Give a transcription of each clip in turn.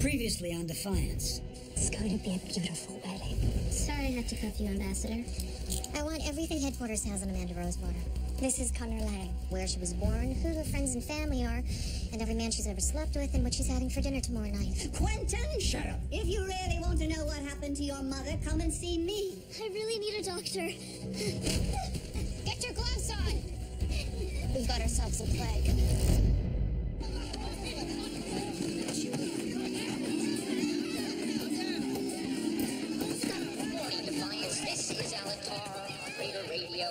Previously on Defiance. It's going to be a beautiful wedding. Sorry I have to cuff you, Ambassador. I want everything headquarters has on Amanda Rosewater. This is Connor Lang. Where she was born, who her friends and family are, and every man she's ever slept with, and what she's having for dinner tomorrow night. Quentin! Shut up. If you really want to know what happened to your mother, come and see me. I really need a doctor. Get your gloves on! We've got ourselves a plague. Defiance, this is Alatar, Raider Radio,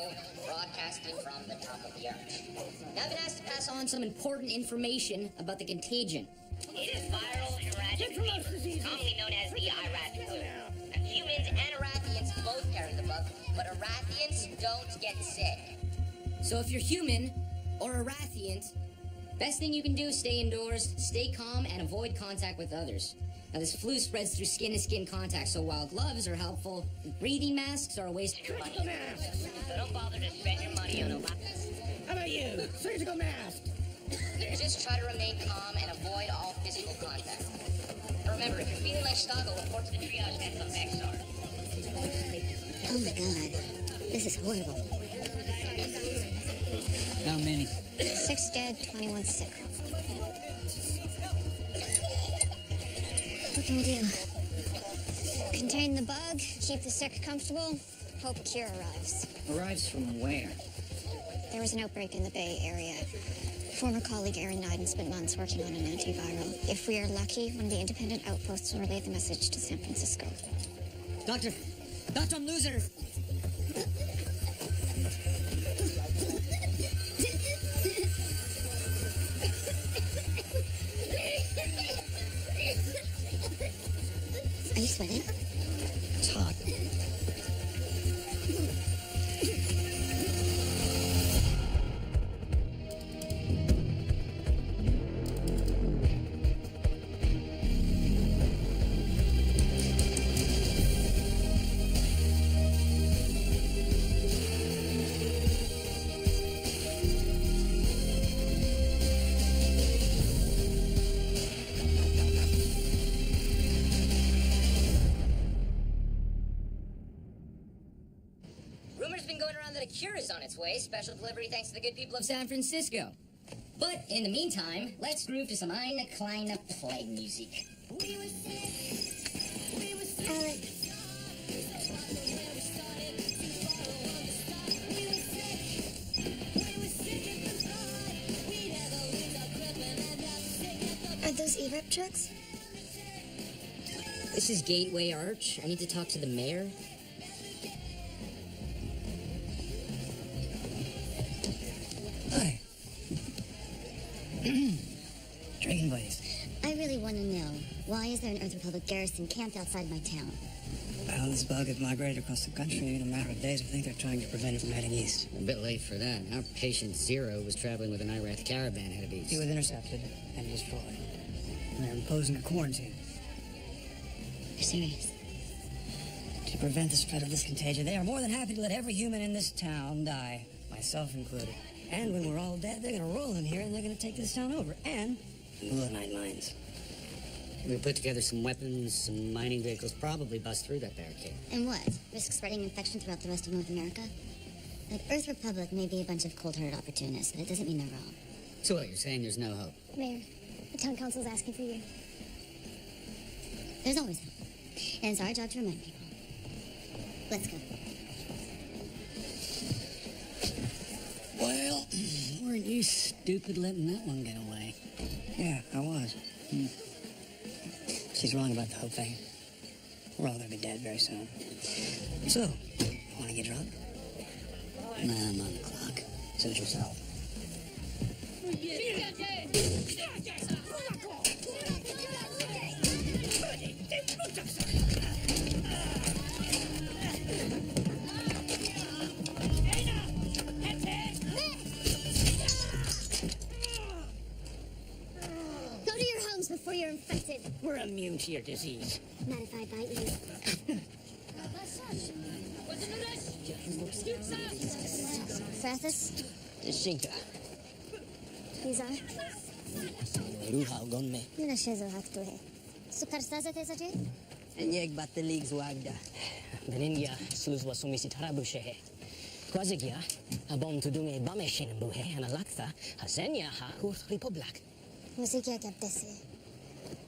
broadcasting from the top of the arch. Now I've been asked to pass on some important information about the contagion. It is viral hemorrhagic fever, commonly known as the Iraq flu. Humans and Arathians both carry the bug, but Arathians don't get sick. So if you're human or Arathian, best thing you can do is stay indoors, stay calm, and avoid contact with others. Now, this flu spreads through skin-to-skin contact, so while gloves are helpful, breathing masks are a waste of your money. So don't bother to spend your money on a lot. How about you? Surgical mask. Just try to remain calm and avoid all physical contact. Remember, if you're feeling like Stoggle, report to the triage desk on Maxar. Oh my god. This is horrible. How many? 6 dead, 21 sick. What can we do? Contain the bug, keep the sick comfortable, hope a cure arrives. Arrives from where? There was an outbreak in the Bay Area. Former colleague Aaron Nyden spent months working on an antiviral. If we are lucky, one of the independent outposts will relay the message to San Francisco. Doctor, I'm loser. Are you sweating? It's hot. A cure is on its way. Special delivery thanks to the good people of San Francisco. But in the meantime, let's groove to some Eine Kleine Plague music. Are those EREP trucks? This is Gateway Arch. I need to talk to the mayor. Hi. Drinking buddies. I really want to know, why is there an Earth Republic garrison camped outside my town? Well, this bug has migrated across the country in a matter of days. I think they're trying to prevent it from heading east. A bit late for that. Our patient Zero was traveling with an Irath caravan headed east. He was intercepted and destroyed. And they're imposing a quarantine. You're serious? To prevent the spread of this contagion, they are more than happy to let every human in this town die, myself included. And when we're all dead, they're gonna roll in here and they're gonna take this town over. And Mullanite mines. We put together some weapons, some mining vehicles, probably bust through that barricade. And what? Risk spreading infection throughout the rest of North America? The Earth Republic may be a bunch of cold-hearted opportunists, but it doesn't mean they're wrong. So what, you're saying there's no hope? Mayor, the town council's asking for you. There's always hope. And it's our job to remind people. Let's go. Well, weren't you stupid letting that one get away? Yeah, I was. She's wrong about the whole thing. We're all gonna be dead very soon. So, wanna get drunk? Nah, I'm on the clock. Suit yourself. Go to your homes before you're infected. We're immune to your disease. Not if I bite you. Francis, Cinka. Lisa, Ruha gonme. Mira shezo haktuhe. Enyeg batelig zwagda. Beninja sluzwa sumisi tarabushehe. Kwazigya, abom tudunge bameshin buhe, analakta, hasenya ha kur republik. Musikia kaptese.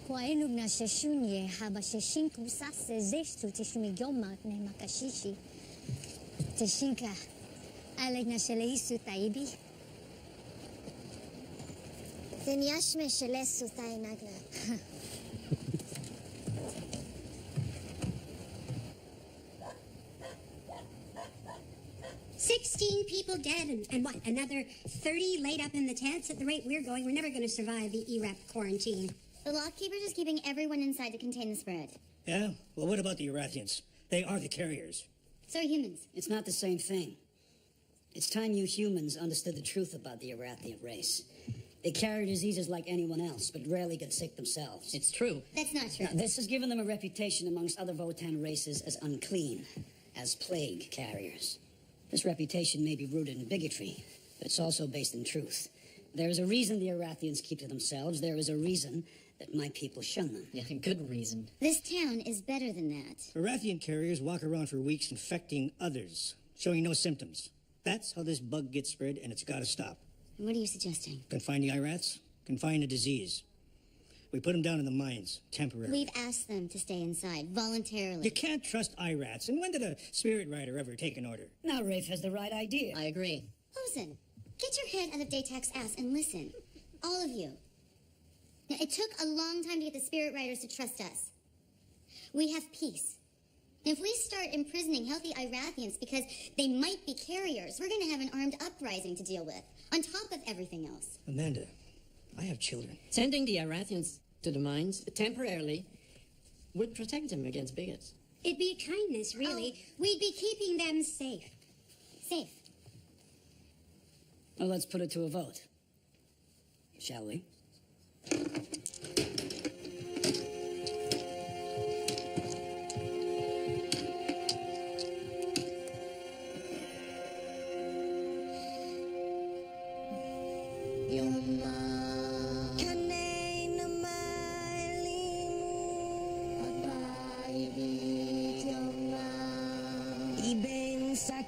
Kwa enug na sheshunye haba sheshinku sase zeshtu tishumigoma ne makashishi. Teshinka aleg na sheleisu taibi. Tenyashme shelesu tainagna. 16 people dead and what, another 30 laid up in the tents? At the rate we're going, we're never going to survive the ERAP quarantine. The lockkeepers is keeping everyone inside to contain the spread. Yeah? Well, what about the Erathians? They are the carriers. So are humans. It's not the same thing. It's time you humans understood the truth about the Erathian race. They carry diseases like anyone else, but rarely get sick themselves. It's true. That's not true. Now, this has given them a reputation amongst other Votan races as unclean, as plague carriers. This reputation may be rooted in bigotry, but it's also based in truth. There is a reason the Erathians keep to themselves. There is a reason that my people shun them. Yeah, good reason. This town is better than that. Erathian carriers walk around for weeks infecting others, showing no symptoms. That's how this bug gets spread, and it's got to stop. What are you suggesting? Confine the Irats, confine the disease. We put them down in the mines, temporarily. We've asked them to stay inside, voluntarily. You can't trust Irats, and when did a spirit rider ever take an order? Now Rafe has the right idea. I agree. Posen, get your head out of Daytak's ass and listen. All of you. Now, it took a long time to get the spirit riders to trust us. We have peace. If we start imprisoning healthy Irathians because they might be carriers, we're going to have an armed uprising to deal with, on top of everything else. Amanda, I have children. Sending the Arathians to the mines temporarily would protect them against bigots. It'd be kindness, really. We'd be keeping them safe. Safe. Well, let's put it to a vote. Shall we?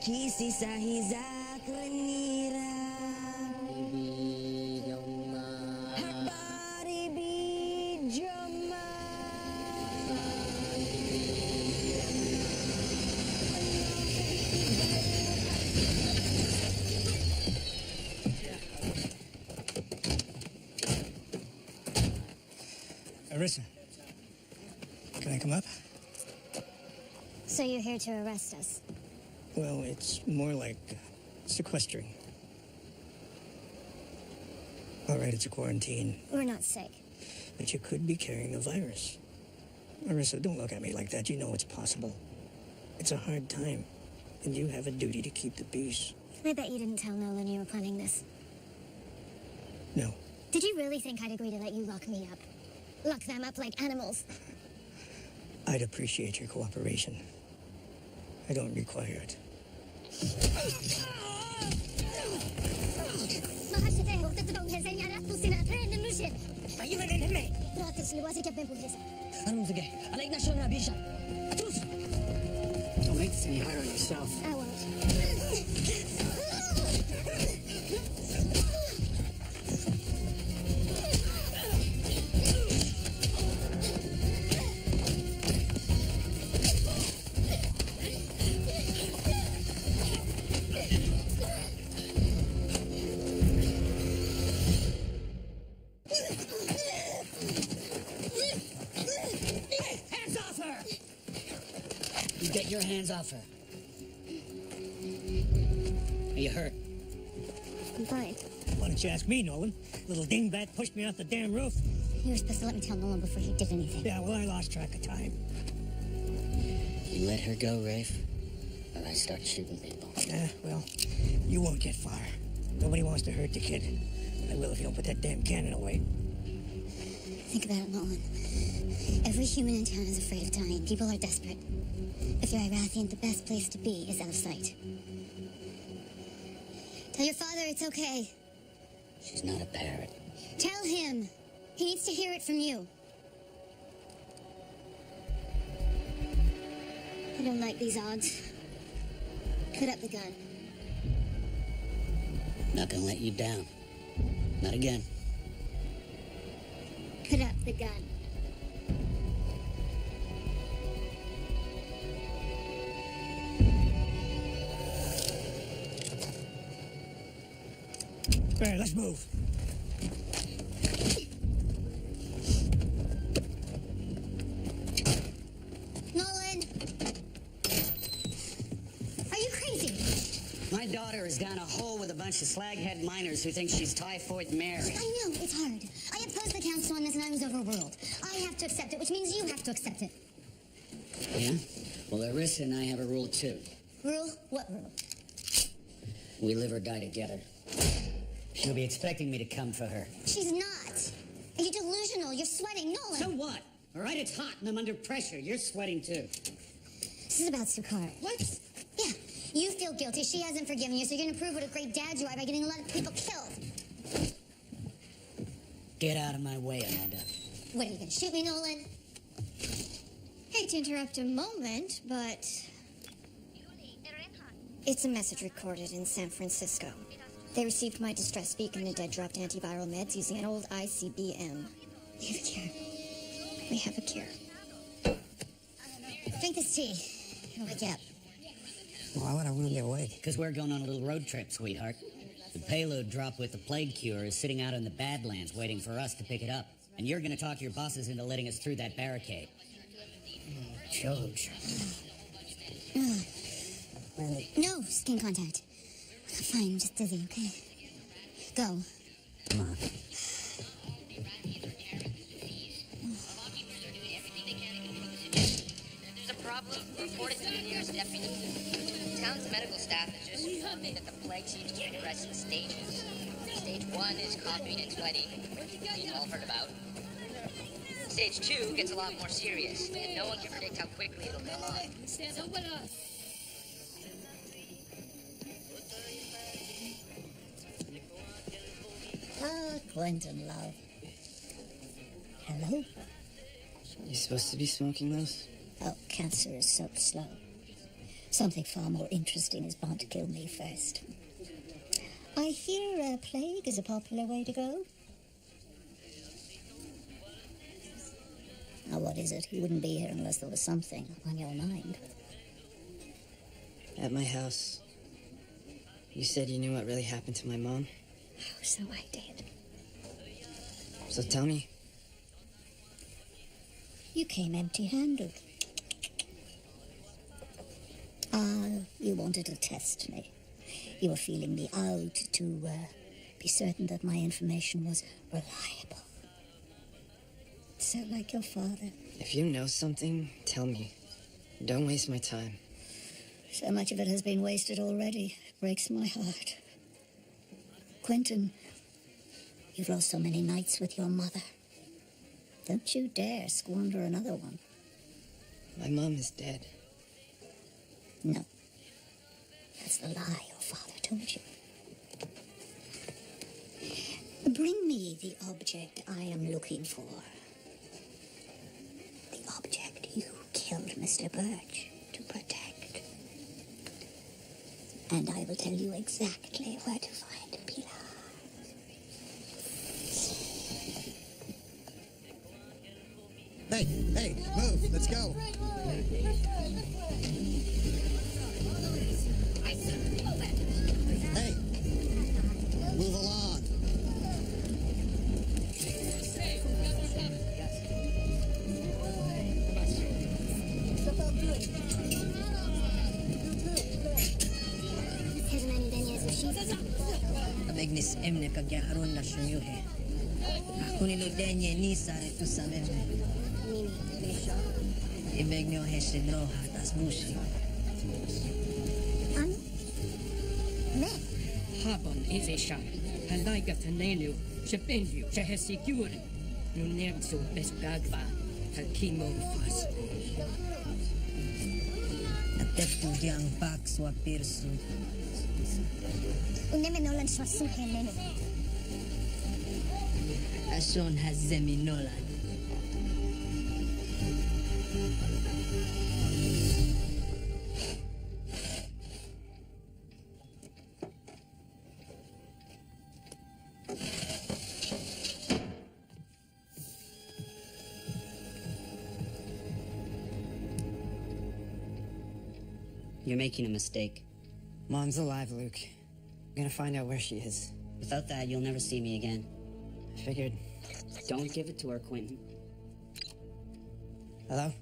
Kisi sahiza krenira Hakbari bijoma Arissa, can I come up? So you're here to arrest us? Well, it's more like sequestering. All right, it's a quarantine. We're not sick. But you could be carrying the virus. Marissa, don't look at me like that. You know it's possible. It's a hard time. And you have a duty to keep the peace. I bet you didn't tell Nolan you were planning this. No. Did you really think I'd agree to let you lock me up? Lock them up like animals? I'd appreciate your cooperation. I don't require it. Anong sige? Alaik na siya na, Bisha. Atrus! Don't make this any harder on yourself. I won't. Get your hands off her. Are you hurt? I'm fine. Why don't you ask me, Nolan? Little dingbat pushed me off the damn roof. You were supposed to let me tell Nolan before he did anything. Yeah, well, I lost track of time. You let her go, Rafe, or I start shooting people. Yeah, well, you won't get far. Nobody wants to hurt the kid. I will if you don't put that damn cannon away. Think about it, Nolan. Every human in town is afraid of dying. People are desperate. If you're Irathian, the best place to be is out of sight. Tell your father it's okay. She's not a parrot. Tell him. He needs to hear it from you. don't like these odds. Put up the gun. Not gonna let you down. Not again. Put up the gun. All right, let's move. Nolan! Are you crazy? My daughter is down a hole with a bunch of slaghead miners who think she's typhoid Mary. I know, it's hard. I opposed the council on this and I was overruled. I have to accept it, which means you have to accept it. Yeah? Well, Larissa and I have a rule, too. Rule? What rule? We live or die together. She'll be expecting me to come for her. She's not. Are you delusional? You're sweating, Nolan. So what? All right, it's hot and I'm under pressure. You're sweating, too. This is about Sukar. What? Yeah, you feel guilty. She hasn't forgiven you, so you're gonna prove what a great dad you are by getting a lot of people killed. Get out of my way, Amanda. What, are you gonna shoot me, Nolan? Hate to interrupt a moment, but it's a message recorded in San Francisco. They received my distress beacon and dead dropped antiviral meds using an old ICBM. We have a cure. We have a cure. Drink this tea. It'll wake you up. Why would I want to get awake? Because we're going on a little road trip, sweetheart. The payload drop with the plague cure is sitting out in the Badlands waiting for us to pick it up. And you're going to talk your bosses into letting us through that barricade. George. No skin contact. Fine, I'm just dizzy, okay? Go. Come on. There's a problem reported to the nearest deputy. The town's medical staff is just informing that the plague seems to progress in stages. Stage 1 is coughing and sweating, which you've all heard about. Stage 2 gets a lot more serious, and no one can predict how quickly it'll come on. Ah, Quentin, love. Hello? You supposed to be smoking those? Oh, cancer is so slow. Something far more interesting is bound to kill me first. I hear plague is a popular way to go. Now, what is it? You wouldn't be here unless there was something on your mind. At my house. You said you knew what really happened to my mom. Oh, so I did. So tell me. You came empty-handed. You wanted to test me. You were feeling me out to be certain that my information was reliable. So like your father. If you know something, tell me. Don't waste my time. So much of it has been wasted already. It breaks my heart. Quentin, you've lost so many nights with your mother. Don't you dare squander another one. My mom is dead. No. That's the lie your father told you. Bring me the object I am looking for. The object you killed Mr. Birch to protect. And I will tell you exactly where to find Pilar. Hey, move, let's go. Hey, move along. Abegnis emne kagyaharon na sumyuhe. Ako niludenye ni sare tu sabeme. Ibeg nyo hesidro hatas busi. Ano? Ne? Habon izesha. Halaiga tanenu. Shabendu. Shahesiguri. Nunemso besgagba. Hakimo fas. Atepto diang baks wa pirsu. Uneme Nolan swasuhe nene. Ason hazemi nolan. You're making a mistake. Mom's alive, Luke. I'm gonna find out where she is. Without that, you'll never see me again. I figured. Don't give it to her, Quentin. Hello?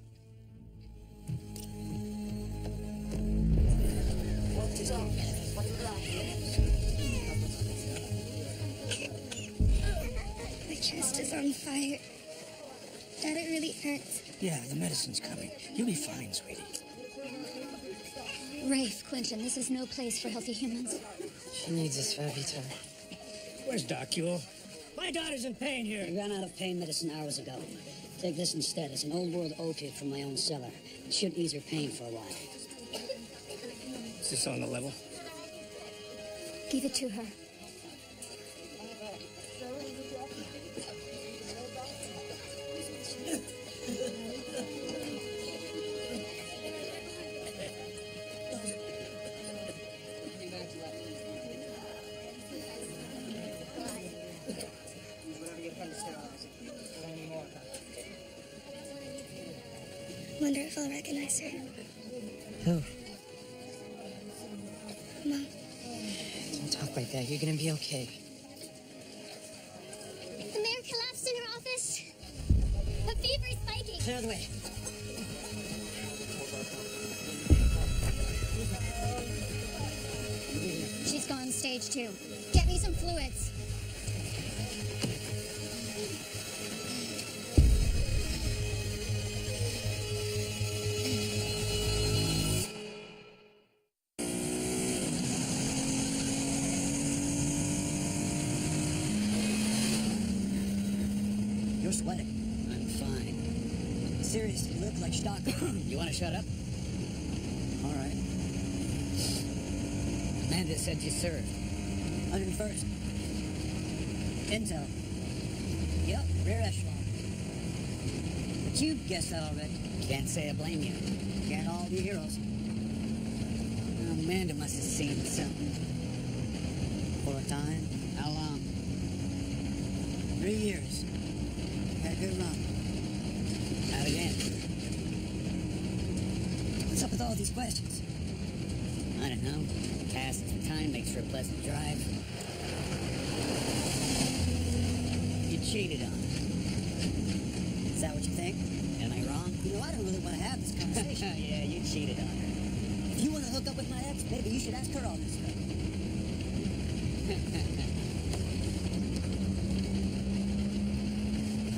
My chest is on fire. Dad, it really hurts. Yeah, the medicine's coming. You'll be fine, sweetie. Rafe, Quentin, this is no place for healthy humans. She needs us, Fabito. Where's Docule? My daughter's in pain here. I ran out of pain medicine hours ago. Take this instead. It's an old world opiate from my own cellar. It should ease her pain for a while. Is this on the level? Give it to her. Wonder if I'll recognize her. Who? Mom. Don't talk like that. You're gonna be okay. The mayor collapsed in her office. A fever is spiking. Clear the way. She's gone stage 2. Get me some fluids. You're sweating. I'm fine. Seriously, you look like stock. You want to shut up? All right. Amanda said you served. 101st. Intel. Yep, rear echelon. But you guessed that already. Can't say I blame you. Can't all be heroes. Amanda must have seen something. For a time. How long? 3 years. Had a good run. Not again. What's up with all these questions? I don't know. Passes the time, makes for a pleasant drive. You cheated on her. Is that what you think? Am I wrong? You know, I don't really want to have this conversation. Yeah, you cheated on her. If you want to hook up with my ex, maybe you should ask her all this stuff.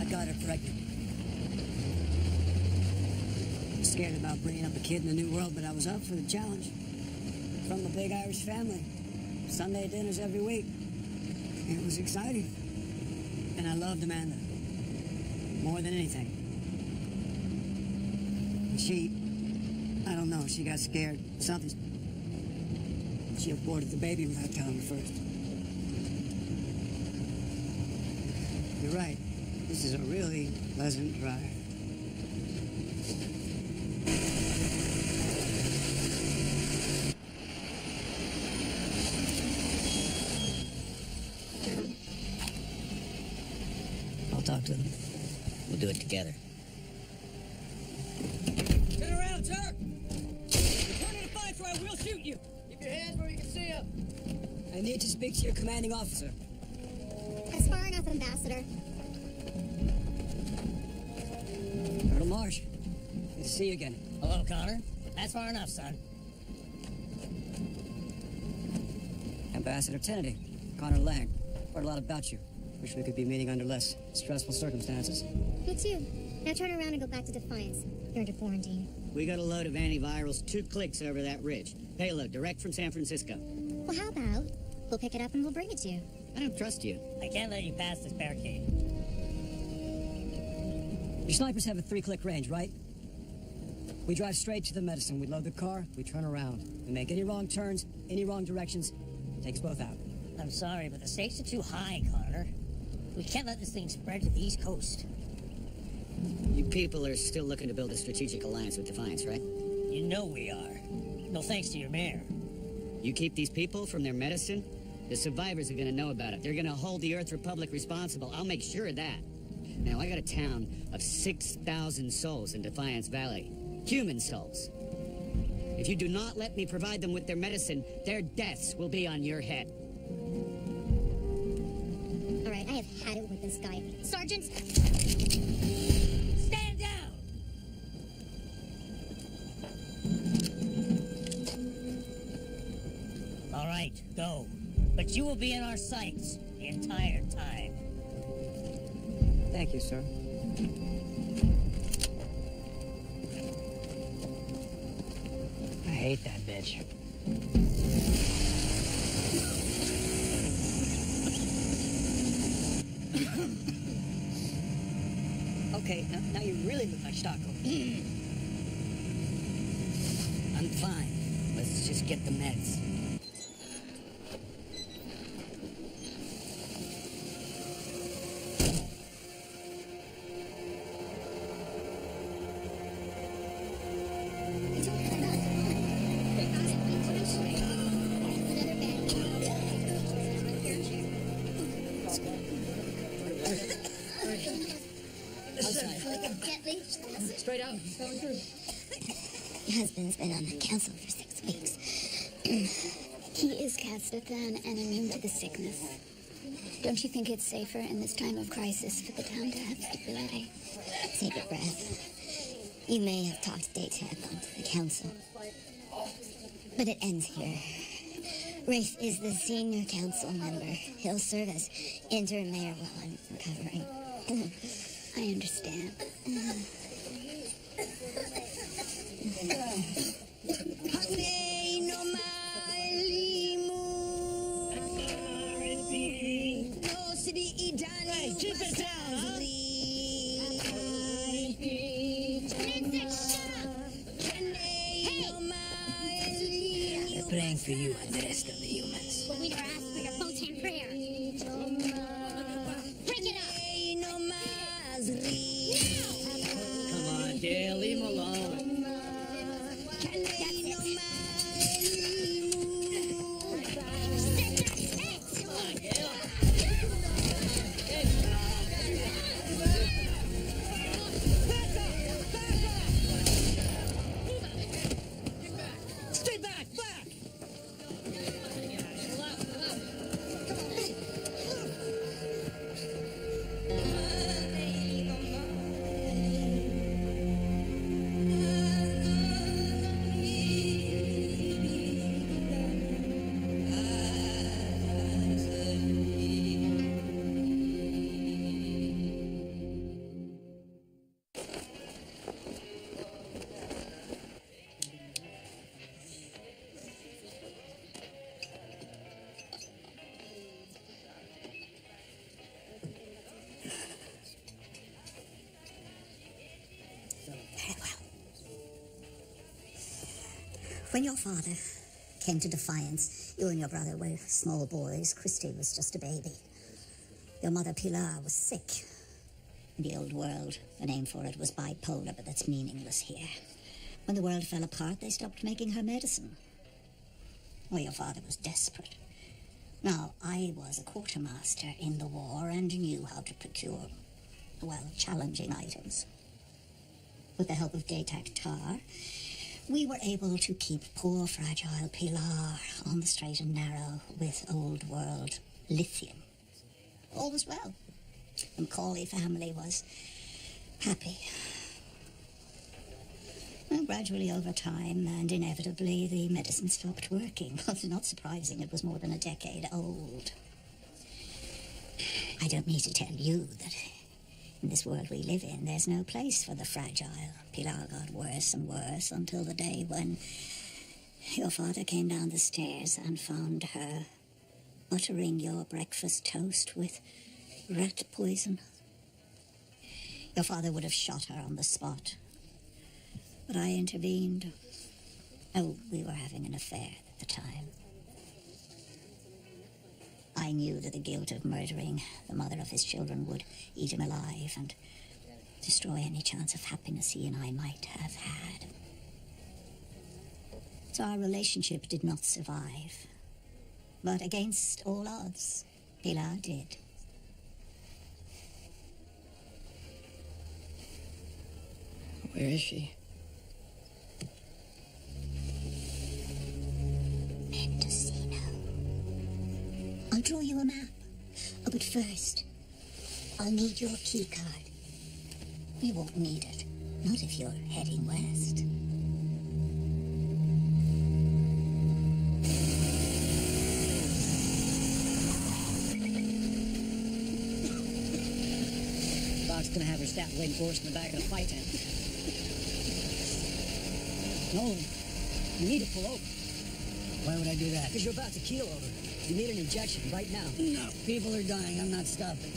I got her pregnant. Scared about bringing up a kid in a new world, but I was up for the challenge. From a big Irish family. Sunday dinners every week. It was exciting. And I loved Amanda. More than anything. I don't know, she got scared. Something. She aborted the baby without telling me first. You're right. This is a really pleasant drive. I'll talk to them. We'll do it together. Turn around, Turk! Return to Defiance or I will shoot you! Keep your hands where you can see them. I need to speak to your commanding officer. That's far enough, Ambassador. Colonel Marsh. Good to see you again. Hello, Connor. That's far enough, son. Ambassador Kennedy. Connor Lang. Heard a lot about you. Wish we could be meeting under less stressful circumstances. Me too. Now turn around and go back to Defiance. You're under quarantine. We got a load of antivirals 2 clicks over that ridge. Payload direct from San Francisco. Well, how about we'll pick it up and we'll bring it to you? I don't trust you. I can't let you pass this barricade. Your snipers have a 3-click range, right? We drive straight to the medicine. We load the car, we turn around. We make any wrong turns, any wrong directions. It takes both out. I'm sorry, but the stakes are too high, Connor. We can't let this thing spread to the East Coast. You people are still looking to build a strategic alliance with Defiance, right? You know we are. No thanks to your mayor. You keep these people from their medicine, the survivors are gonna know about it. They're gonna hold the Earth Republic responsible. I'll make sure of that. Now, I got a town of 6,000 souls in Defiance Valley. Human souls. If you do not let me provide them with their medicine, their deaths will be on your head. All right, I have had it with this guy. Sergeant! Stand down! All right, go. But you will be in our sights the entire time. Thank you, sir. I hate that bitch. Okay, now you really look like Stocko. I'm fine. Let's just get the meds. Gently. Straight out. Your husband's been on the council for 6 weeks. He is Castathan and immune to the sickness. Don't you think it's safer in this time of crisis for the town to have stability? Take a breath. You may have talked Daytag onto the council, but it ends here. Rafe is the senior council member. He'll serve as interim mayor while I'm recovering. I understand. Hey, keep it down, huh? We're praying for you and the rest of the humans. Well, we never asked for your phone prayer. Break it up! Come on, dear, leave him alone. When your father came to Defiance, you and your brother were small boys. Christy was just a baby. Your mother, Pilar, was sick. In the old world, the name for it was bipolar, but that's meaningless here. When the world fell apart, they stopped making her medicine. Well, your father was desperate. Now, I was a quartermaster in the war and knew how to procure, well, challenging items. With the help of Daytag Tar, we were able to keep poor, fragile Pilar on the straight and narrow with old world lithium. All was well. The Macaulay family was happy. Well, gradually over time, and inevitably, the medicine stopped working. Well, it's not surprising, it was more than a decade old. I don't need to tell you that in this world we live in, there's no place for the fragile. Pilar got worse and worse until the day when your father came down the stairs and found her buttering your breakfast toast with rat poison. Your father would have shot her on the spot, but I intervened. Oh, we were having an affair at the time. I knew that the guilt of murdering the mother of his children would eat him alive and destroy any chance of happiness he and I might have had. So our relationship did not survive. But against all odds, Pilar did. Where is she? draw you a map. Oh, but first, I'll need your key card. You won't need it. Not if you're heading west. Doc's gonna have her staff reinforced in the back of the fight tent. Nolan, you need to pull over. Why would I do that? Because you're about to keel over. You need an injection right now. No, people are dying. I'm not stopping.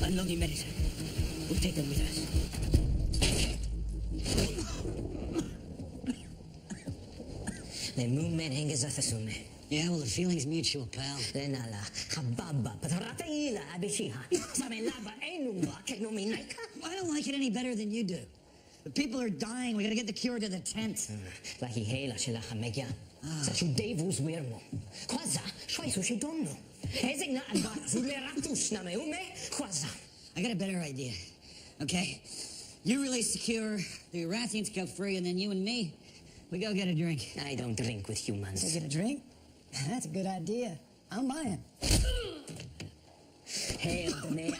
Unload your medicine. We'll take them with us. Yeah, well, the feeling's mutual, pal. I don't like it any better than you do. The people are dying. We gotta get the cure to the tent. I got a better idea. Okay? You release the cure, the Erathians go free, and then you and me, we go get a drink. I don't drink with humans. You get a drink? That's a good idea. I'm buying. Hail the mayor.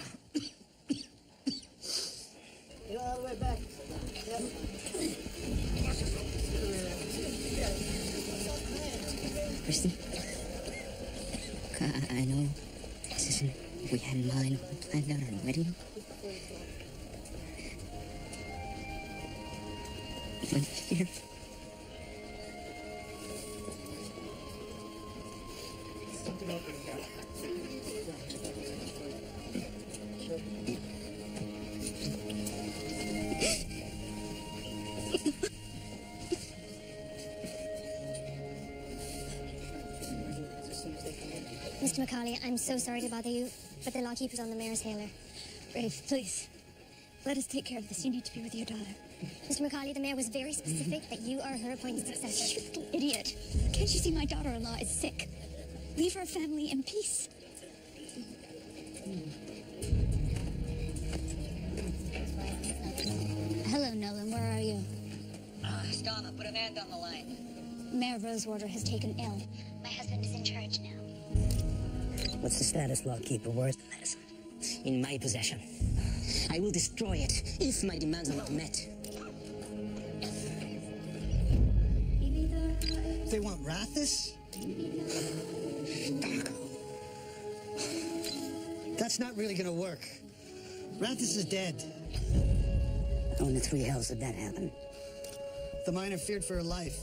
You're all the way back. Yep. Christy? I know this isn't what we had in mind when we planned out our wedding. But here... Mr. McCauley, I'm so sorry to bother you, but the lawkeeper's on the mayor's hailer. Rafe, please. Let us take care of this. You need to be with your daughter. Mr. McCauley, the mayor was very specific that you are her appointed successor. You little idiot. Can't you see my daughter-in-law is sick? Leave her family in peace. Hello, Nolan. Where are you? Stama, put a man on the line. Mayor Rosewater has taken ill. My husband is in charge now. What's the status, lawkeeper? Where's the medicine? In my possession. I will destroy it if my demands are not met. They want Rathis? That's not really gonna work. Rathis is dead. How in the three hells did that happen? The miner feared for her life.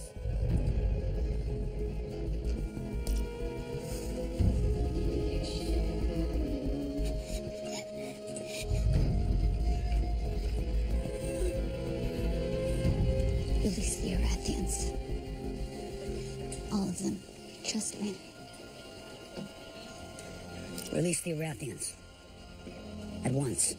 Release the Erathians. All of them. Trust me. Release the Erathians. At once.